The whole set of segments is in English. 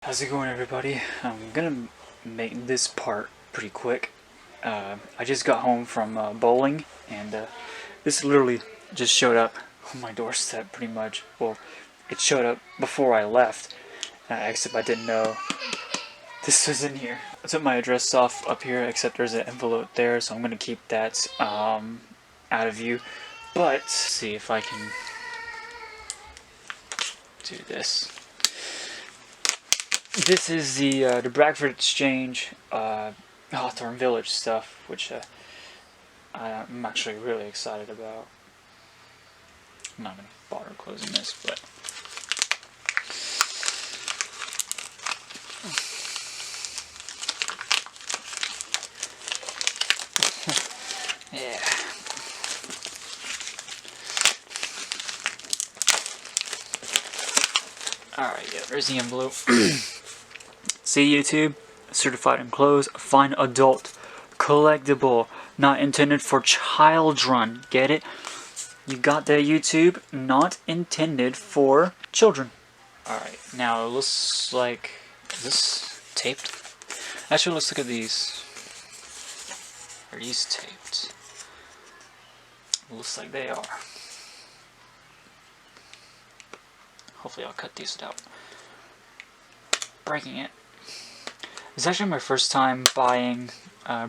How's it going, everybody? I'm gonna make this part pretty quick. I just got home from bowling, and this literally just showed up on my doorstep pretty much. Well, it showed up before I left, except I didn't know this was in here. I took my address off up here, except there's an envelope there, so I'm gonna keep that out of view. But see if I can do this. This is the Bradford Exchange Hawthorne Village stuff, which I'm actually really excited about. I'm not going to bother closing this, but yeah. Alright, yeah, there's the envelope. See, YouTube? Certified enclosed, fine adult, collectible, not intended for children. Get it? You got that, YouTube? Not intended for children. Alright, now it looks like... Is this taped? Actually, let's look at these. Are these taped? It looks like they are. Hopefully I'll cut these out. Breaking it. It's actually my first time buying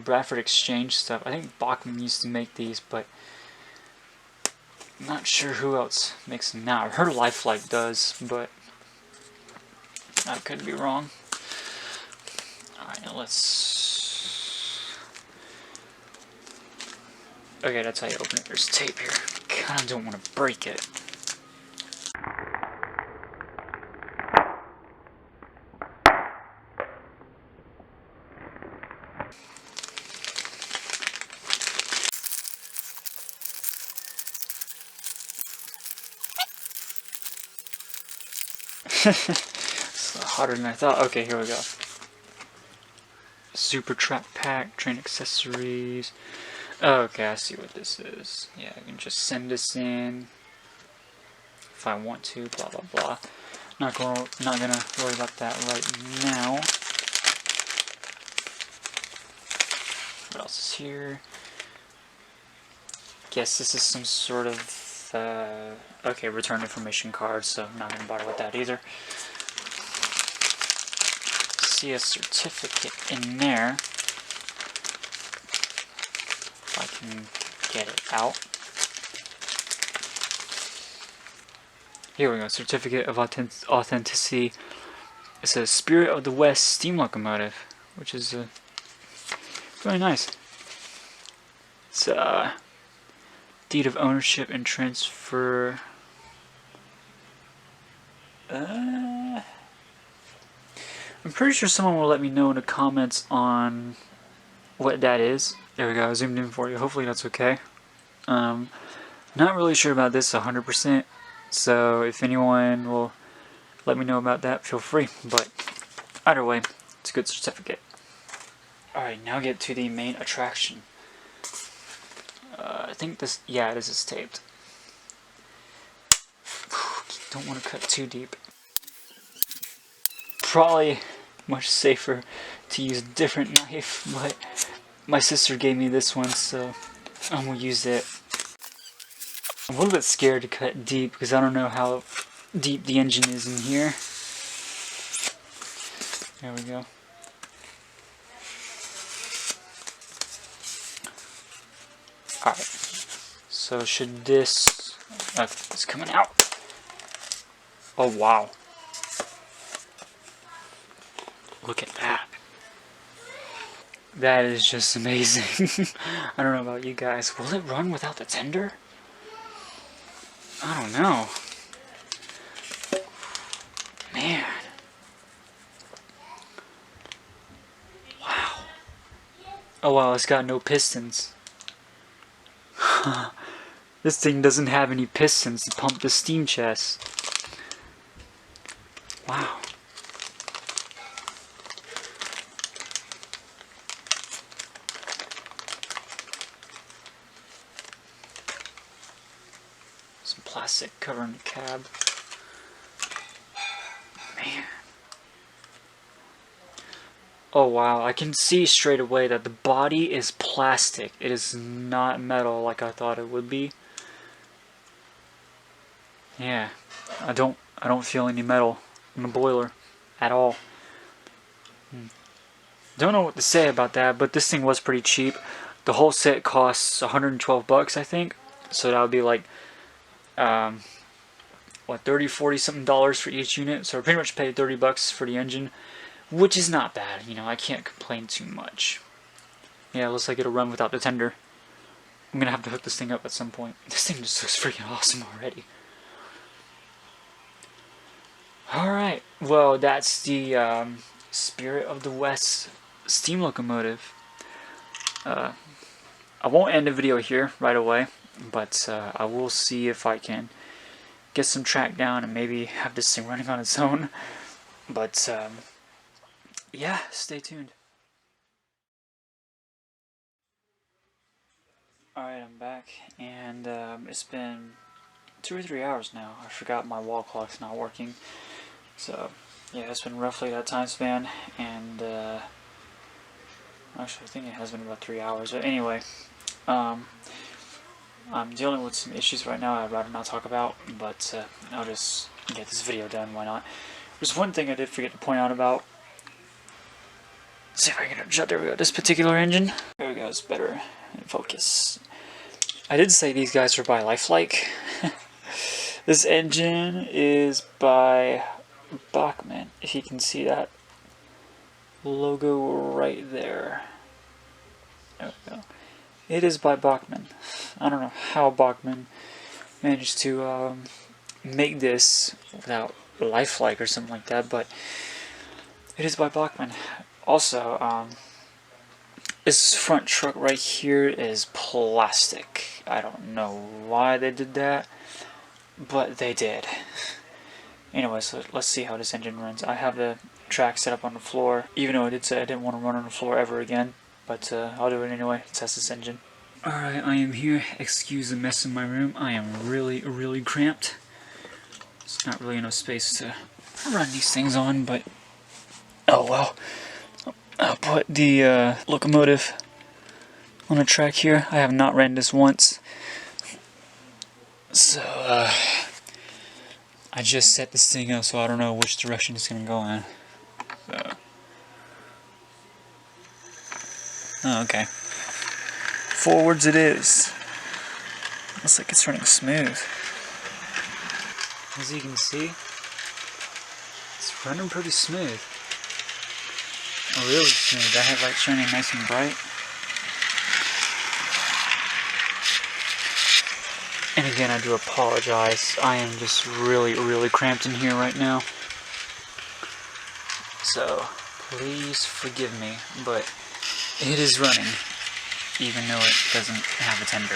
Bradford Exchange stuff. I think Bachman used to make these, but I'm not sure who else makes them now. I heard Lifelike does, but I could be wrong. Alright, now let's... Okay, that's how you open it. There's tape here. Kinda don't want to break it. It's a lot hotter than I thought. Okay, here we go. Super Track Pack, train accessories. Okay, I see what this is. Yeah, I can just send this in if I want to, blah blah blah. Not gonna worry about that right now. What else is here? Guess this is some sort of okay, return information card, so I'm not gonna bother with that either. See a certificate in there. If I can get it out. Here we go, certificate of authenticity. It says Spirit of the West steam locomotive, which is really nice. It's deed of ownership and transfer. I'm pretty sure someone will let me know in the comments on what that is. There we go, I zoomed in for you. Hopefully that's okay. Not really sure about this 100%, so if anyone will let me know about that, feel free. But either way, it's a good certificate. Alright, now get to the main attraction. I think this, yeah, this is taped. Don't want to cut too deep. Probably much safer to use a different knife, but my sister gave me this one, so I'm gonna use it. I'm a little bit scared to cut deep because I don't know how deep the engine is in here. There we go. Alright, so should this... it's coming out. Oh wow. Look at that. That is just amazing. I don't know about you guys. Will it run without the tender? I don't know. Man. Wow. Oh wow, it's got no pistons. This thing doesn't have any pistons to pump the steam chest. Wow. Some plastic covering the cab. Man. Oh wow, I can see straight away that the body is plastic. It is not metal like I thought it would be. Yeah, I don't feel any metal in the boiler at all. Don't know what to say about that, but this thing was pretty cheap. The whole set costs 112 bucks, I think. So that would be like um, what, 30, 40 something dollars for each unit. So I pretty much paid 30 bucks for the engine, which is not bad. You know, I can't complain too much. Yeah, it looks like it'll run without the tender. I'm gonna have to hook this thing up at some point. This thing just looks freaking awesome already. Alright, well, that's the Spirit of the West steam locomotive. I won't end the video here right away, but I will see if I can get some track down and maybe have this thing running on its own. But yeah, stay tuned. Alright, I'm back, and it's been 2 or 3 hours now. I forgot my wall clock's not working. So yeah, it's been roughly that time span, and actually I think it has been about 3 hours. But anyway, I'm dealing with some issues right now I'd rather not talk about, but I'll just get this video done, why not? There's one thing I did forget to point out about. Let's see if I can shut, there we go, this particular engine. There we go, it's better in focus. I did say these guys are by Lifelike. This engine is by Bachmann, if you can see that logo right there. There we go. It is by Bachmann. I don't know how Bachmann managed to make this without Lifelike or something like that, but it is by Bachmann. Also, this front truck right here is plastic. I don't know why they did that, but they did. Anyway, so let's see how this engine runs. I have the track set up on the floor, even though I did say I didn't want to run on the floor ever again, but I'll do it anyway to test this engine. Alright, I am here. Excuse the mess in my room. I am really cramped. There's not really enough space to run these things on, but oh well. I'll put the locomotive on a track here. I have not ran this once. So, I just set this thing up, so I don't know which direction it's going to go in. So. Oh, okay. Forwards it is. Looks like it's running smooth. As you can see, it's running pretty smooth. Really smooth. I have lights shining nice and bright. And again, I do apologize. I am just really cramped in here right now. So, please forgive me, but it is running, even though it doesn't have a tender.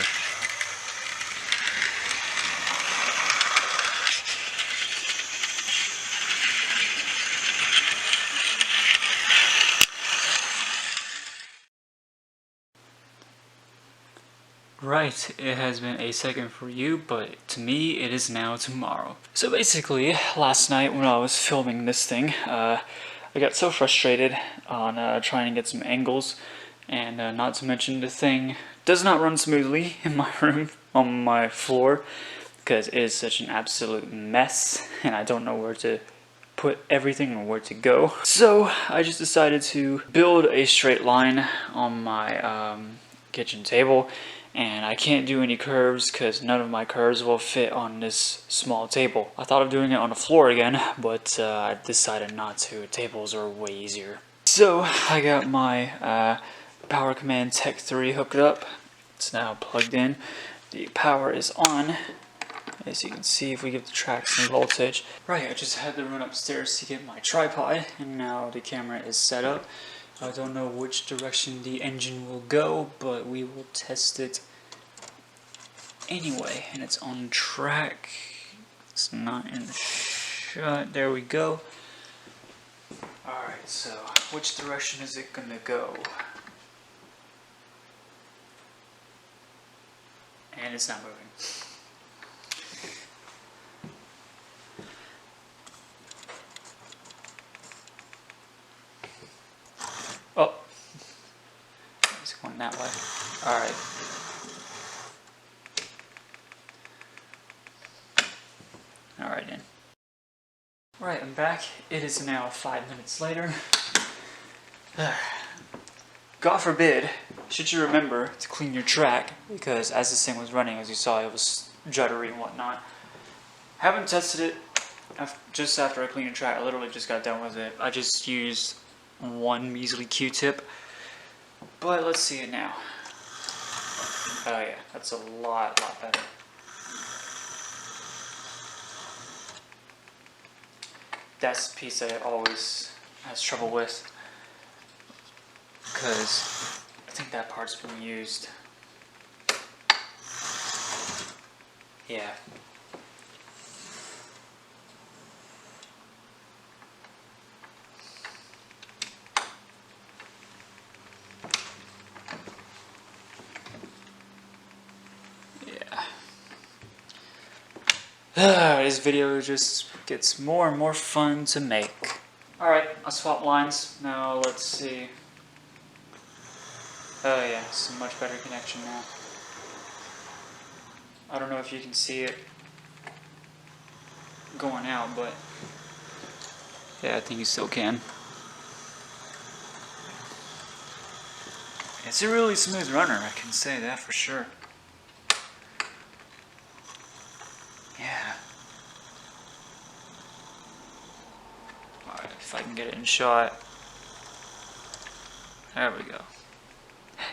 Right, it has been a second for you, but to me it is now tomorrow. So basically, last night when I was filming this thing, I got so frustrated on trying to get some angles, and not to mention the thing does not run smoothly in my room, on my floor, because it is such an absolute mess, and I don't know where to put everything or where to go. So I just decided to build a straight line on my kitchen table, and I can't do any curves because none of my curves will fit on this small table. I thought of doing it on the floor again, but I decided not to. Tables are way easier. So I got my Power Command Tech 3 hooked up. It's now plugged in. The power is on. As you can see, if we give the track some voltage. Right, I just had to run upstairs to get my tripod, and now the camera is set up. I don't know which direction the engine will go, but we will test it anyway. And it's on track. It's not in the shot. There we go. Alright, so which direction is it gonna go? And it's not moving. that way. Alright. Alright then. Right, I'm back. It is now 5 minutes later. God forbid, should you remember to clean your track, because as this thing was running, as you saw, it was juddery and whatnot. Haven't tested it. Just after I cleaned the track, I literally just got done with it. I just used one measly Q-tip. But let's see it now. Oh yeah, that's a lot better. That's the piece that I always has trouble with, because I think that part's been used. Yeah. This video just gets more and more fun to make. Alright, I'll swap lines. Now let's see. Oh yeah, it's a much better connection now. I don't know if you can see it going out, but yeah, I think you still can. It's a really smooth runner, I can say that for sure. Yeah. Alright, if I can get it in shot. There we go.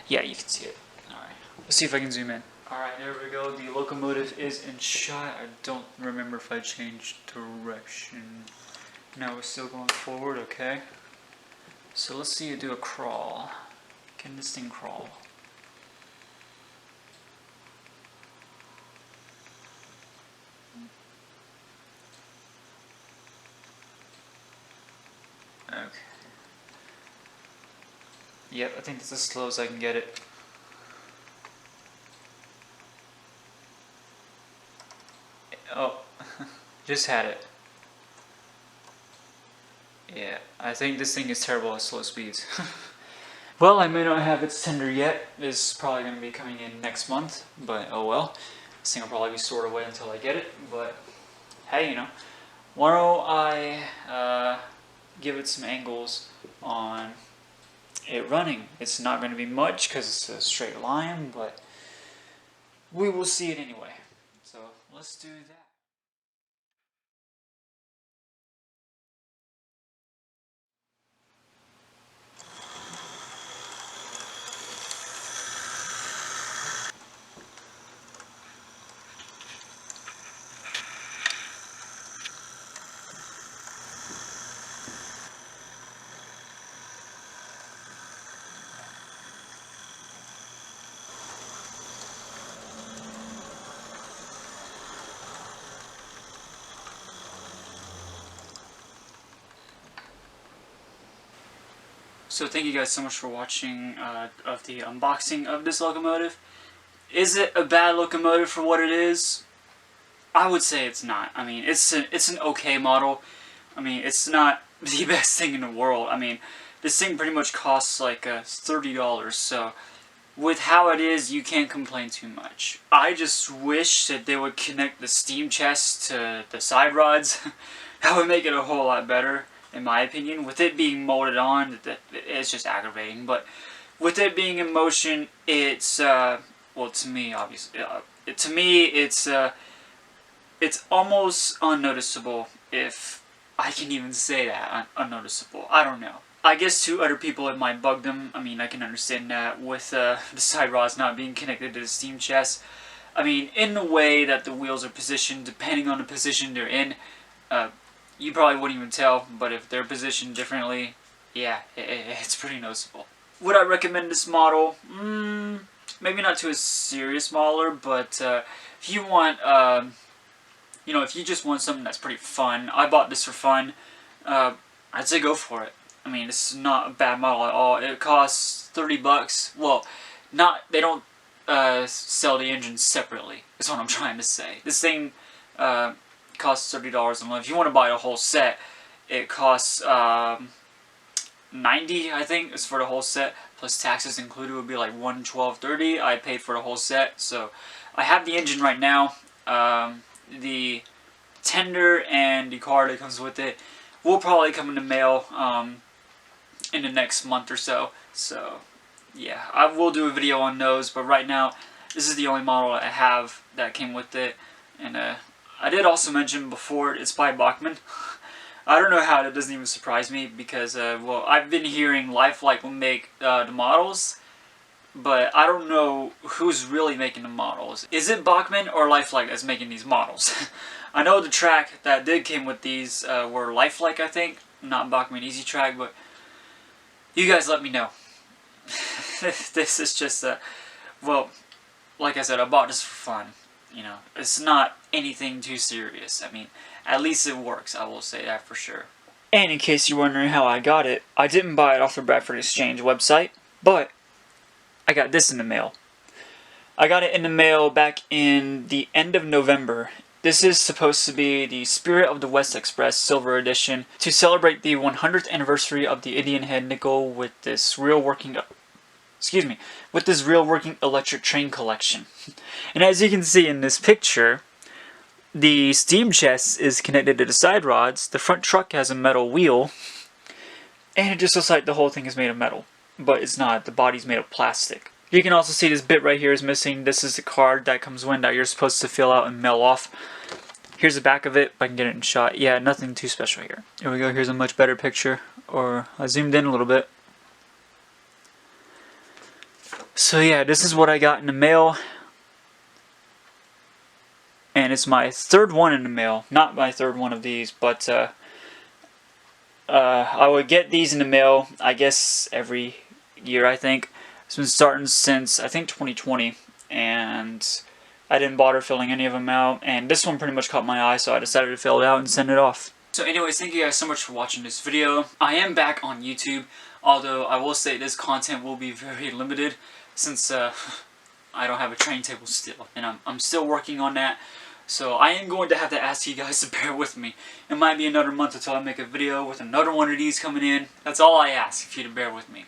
Yeah, you can see it. Alright, let's see if I can zoom in. Alright, there we go. The locomotive is in shot. I don't remember if I changed direction. No, we're still going forward, okay. So let's see it do a crawl. Can this thing crawl? Okay. Yep, I think that's as slow as I can get it. Oh, just had it. Yeah, I think this thing is terrible at slow speeds. Well, I may not have its tender yet. It's probably going to be coming in next month, but oh well. This thing will probably be stored away until I get it, but hey, you know. Why don't I give it some angles on it running. It's not going to be much because it's a straight line, but we will see it anyway. So let's do that. So thank you guys so much for watching of the unboxing of this locomotive. Is it a bad locomotive for what it is? I would say it's not. I mean, it's an okay model. I mean, it's not the best thing in the world. I mean, this thing pretty much costs like $30, so with how it is, you can't complain too much. I just wish that they would connect the steam chest to the side rods. That would make it a whole lot better, in my opinion. With it being molded on, it's just aggravating. But with it being in motion, it's well, to me, obviously, to me, it's almost unnoticeable, if I can even say that, unnoticeable. I don't know. I guess to other people it might bug them. I mean, I can understand that with the side rods not being connected to the steam chest. I mean, in the way that the wheels are positioned, depending on the position they're in, you probably wouldn't even tell, but if they're positioned differently, yeah, it's pretty noticeable. Would I recommend this model? Maybe not to a serious modeler, but if you want, you know, if you just want something that's pretty fun, I bought this for fun, I'd say go for it. I mean, it's not a bad model at all. It costs $30. Well, they don't sell the engine separately, is what I'm trying to say. This thing costs $30 a month. If you want to buy a whole set, it costs, $190, I think, is for the whole set, plus taxes included would be like $112.30. I paid for the whole set, so I have the engine right now. The tender and the card that comes with it will probably come in the mail in the next month or so. So yeah, I will do a video on those, but right now this is the only model I have that came with it. And I did also mention before, it's by Bachmann. I don't know how that doesn't even surprise me, because well, I've been hearing Lifelike will make the models, but I don't know who's really making the models. Is it Bachmann or Lifelike that's making these models? I know the track that did came with these were Lifelike, I think, not Bachmann Easy Track, but you guys let me know. This is just well, like I said, I bought this for fun. You know, it's not anything too serious. I mean, at least it works, I will say that for sure. And in case you're wondering how I got it, I didn't buy it off the Bradford Exchange website, but I got this in the mail. I got it in the mail back in the end of November. This is supposed to be the Spirit of the West Express Silver Edition to celebrate the 100th anniversary of the Indian Head Nickel with this real working electric train collection. And as you can see in this picture, the steam chest is connected to the side rods, the front truck has a metal wheel, and it just looks like the whole thing is made of metal. But it's not, the body's made of plastic. You can also see this bit right here is missing. This is the card that comes with that you're supposed to fill out and mail off. Here's the back of it, if I can get it in shot. Yeah, nothing too special here. Here we go, here's a much better picture. Or, I zoomed in a little bit. So yeah, this is what I got in the mail. And it's my third one in the mail. Not my third one of these, but I would get these in the mail, I guess, every year, I think. It's been starting since, I think, 2020. And I didn't bother filling any of them out. And this one pretty much caught my eye, so I decided to fill it out and send it off. So anyways, thank you guys so much for watching this video. I am back on YouTube, although I will say this content will be very limited, since I don't have a train table still, and I'm still working on that. So I am going to have to ask you guys to bear with me. It might be another month until I make a video with another one of these coming in. That's all I ask, if you to bear with me.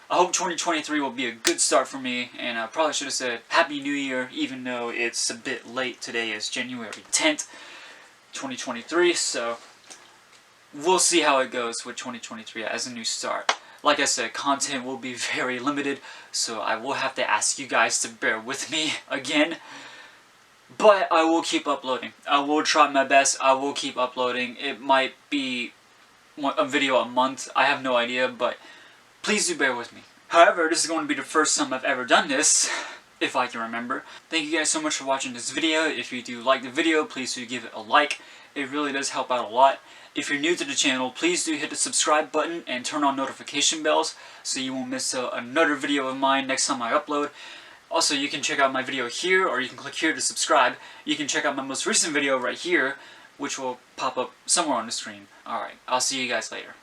I hope 2023 will be a good start for me, and I probably should have said Happy New Year, even though it's a bit late. Today is January 10th, 2023, so we'll see how it goes with 2023 as a new start. Like I said, content will be very limited, so I will have to ask you guys to bear with me again. But I will keep uploading. I will try my best. I will keep uploading. It might be a video a month. I have no idea, but please do bear with me. However, this is going to be the first time I've ever done this, if I can remember. Thank you guys so much for watching this video. If you do like the video, please do give it a like. It really does help out a lot. If you're new to the channel, please do hit the subscribe button and turn on notification bells so you won't miss another video of mine next time I upload. Also, you can check out my video here, or you can click here to subscribe. You can check out my most recent video right here, which will pop up somewhere on the screen. Alright, I'll see you guys later.